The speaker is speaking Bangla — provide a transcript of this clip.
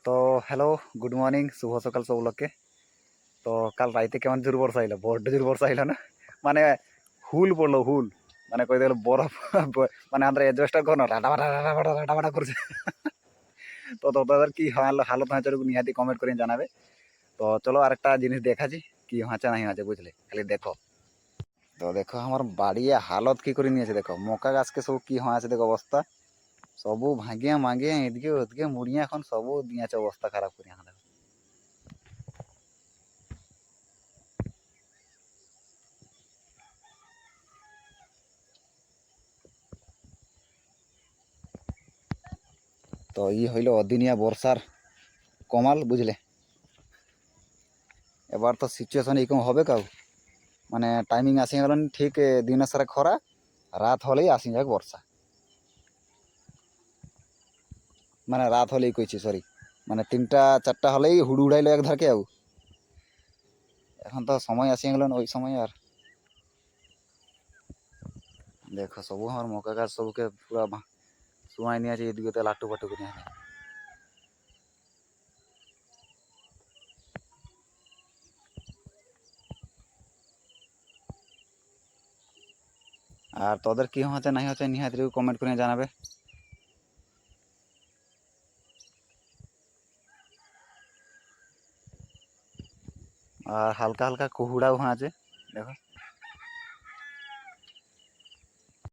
তো হ্যালো, গুড মর্নিং, শুভ সকাল সব লোককে। তো কাল রাইতে কেমন জোর বর্ষা আইলো, বড্ড জোর বর্ষা আইলো না? মানে হুল পড়লো, হুল। মানে কই দিল বরফ মানে আমরা এডজাস্টার করো রাটাবাটা রাটাবাটা রাটাবাটা করছে। তো তোদের কি হালত হয়েছে নিহাতি কমেন্ট করে জানাবে। তো চলো আরেকটা জিনিস দেখাচ্ছি কি হয়েছে নাই হয়েছে, বুঝলে? খালি দেখো। তো দেখো আমার বাড়িয়ে হালত কি করে নিয়েছে, দেখো মকা গাছকে সব কি হয়েছে, দেখো অবস্থা সবু ভাঙিয়া মাগিয়া এদিকে ওদিকে মুড়িয়া এখন সবু দিয়েছে অবস্থা খারাপ করে। দেখো তো হইল অদিনিয়া বর্ষার কমাল, বুঝলে? এবার তো সিচুয়েশন এরকম হবে কাউ, মানে টাইমিং আসি গেল ঠিক দিনের সারা খরা, রাত হলেই আসি যাক বর্ষা। মানে রাত হলেই কইছি, সরি, মানে 3টা 4টা হলেই হুড় উড়াইলো এক ধারকে। এখন তো সময় আসি গেল ওই সময়। আর দেখো সবু আমার মকা গাছ সবকে পুরা শুয়াই নিয়ে আছে, এদিকে তো লাট্টু পাট্টু করে নিয়ে। আর তোদের কি হচ্ছে নাই হচ্ছে নিহাত কমেন্ট করে জানাবে। আর হালকা হালকা কুহুড়াও আছে, দেখো।